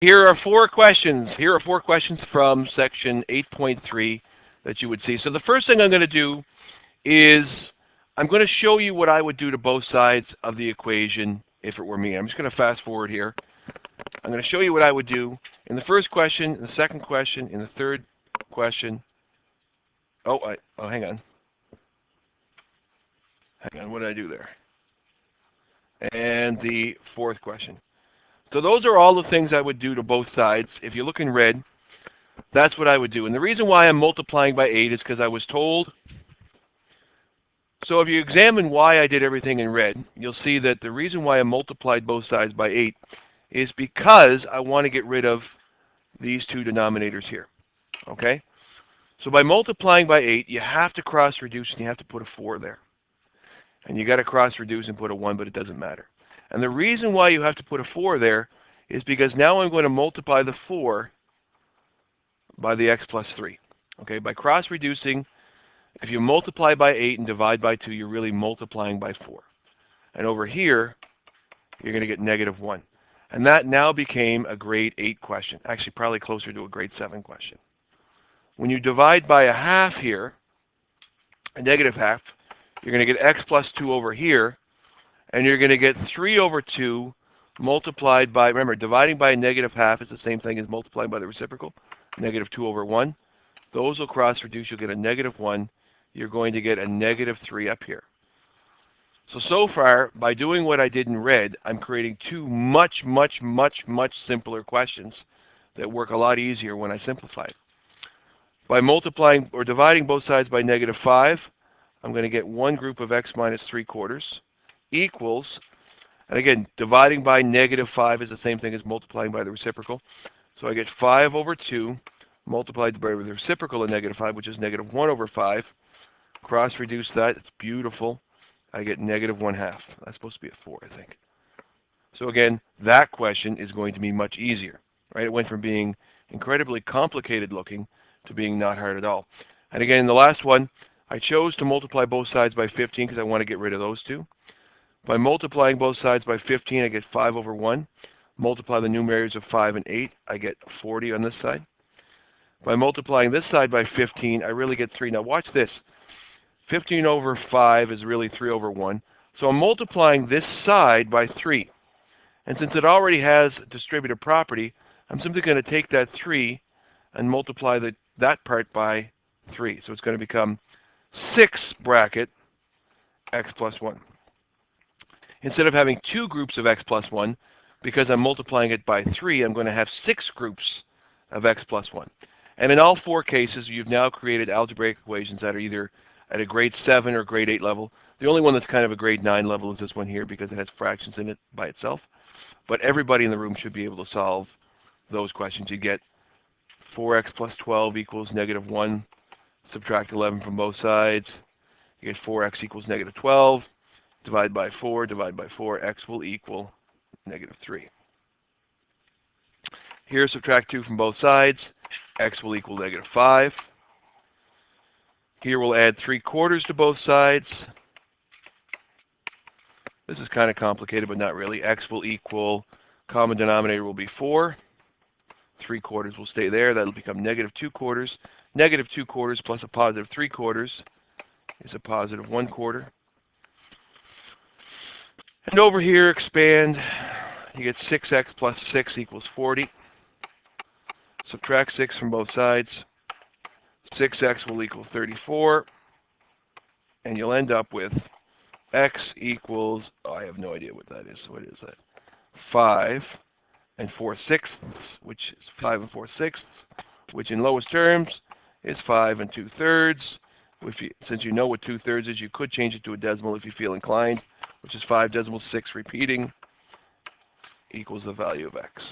Here are four questions. Here are four questions from section 8.3 that you would see. So the first thing I'm going to do is I'm going to show you what I would do to both sides of the equation if it were me. I'm just going to fast forward here. I'm going to show you what I would do in the first question, in the second question, in the third question. Hang on. Hang on, what did I do there? And the fourth question. So those are all the things I would do to both sides. If you look in red, that's what I would do. And the reason why I'm multiplying by 8 is because I was told. So if you examine why I did everything in red, you'll see that the reason why I multiplied both sides by 8 is because I want to get rid of these two denominators here. Okay? So by multiplying by 8, you have to cross reduce and you have to put a 4 there. And you got to cross reduce and put a 1, but it doesn't matter. And the reason why you have to put a 4 there is because now I'm going to multiply the 4 by the x plus 3. Okay, by cross reducing, if you multiply by 8 and divide by 2, you're really multiplying by 4. And over here, you're going to get negative 1. And that now became a grade 8 question. Actually, probably closer to a grade 7 question. When you divide by a half here, a negative half, you're going to get x plus 2 over here. And you're going to get 3 over 2 multiplied by, remember, dividing by a negative half is the same thing as multiplying by the reciprocal, negative 2 over 1. Those will cross reduce, you'll get a negative 1. You're going to get a negative 3 up here. So far, by doing what I did in red, I'm creating two much simpler questions that work a lot easier when I simplify it. By multiplying or dividing both sides by negative 5, I'm going to get one group of x minus 3/4 equals, and again, dividing by negative 5 is the same thing as multiplying by the reciprocal. So I get 5 over 2 multiplied by the reciprocal of negative 5, which is negative 1 over 5. Cross reduce that, it's beautiful. I get negative 1/2. That's supposed to be a 4, I think. So again, that question is going to be much easier, right? It went from being incredibly complicated looking to being not hard at all. And again, in the last one, I chose to multiply both sides by 15 because I want to get rid of those two. By multiplying both sides by 15, I get 5 over 1. Multiply the numerators of 5 and 8, I get 40 on this side. By multiplying this side by 15, I really get 3. Now watch this. 15 over 5 is really 3 over 1. So I'm multiplying this side by 3. And since it already has distributive property, I'm simply going to take that 3 and multiply that part by 3. So it's going to become 6 bracket x plus 1. Instead of having two groups of x plus 1, because I'm multiplying it by 3, I'm going to have 6 groups of x plus 1. And in all four cases, you've now created algebraic equations that are either at a grade 7 or grade 8 level. The only one that's kind of a grade 9 level is this one here because it has fractions in it by itself. But everybody in the room should be able to solve those questions. You get 4x plus 12 equals negative 1. Subtract 11 from both sides. You get 4x equals negative 12. Divide by 4, x will equal negative 3. Here, subtract 2 from both sides. X will equal negative 5. Here, we'll add 3/4 to both sides. This is kind of complicated, but not really. X will equal, common denominator will be 4. 3/4 will stay there. That'll become negative 2/4. Negative 2/4 plus a positive 3/4 is a positive 1/4. And over here, expand. You get 6x plus 6 equals 40. Subtract 6 from both sides. 6x will equal 34. And you'll end up with x equals, I have no idea what that is. What is that? 5 and 4/6, which is 5 and 4/6, which in lowest terms is 5 and 2/3. Since you know what 2/3 is, you could change it to a decimal if you feel inclined, which is 5 decimal 6 repeating equals the value of x.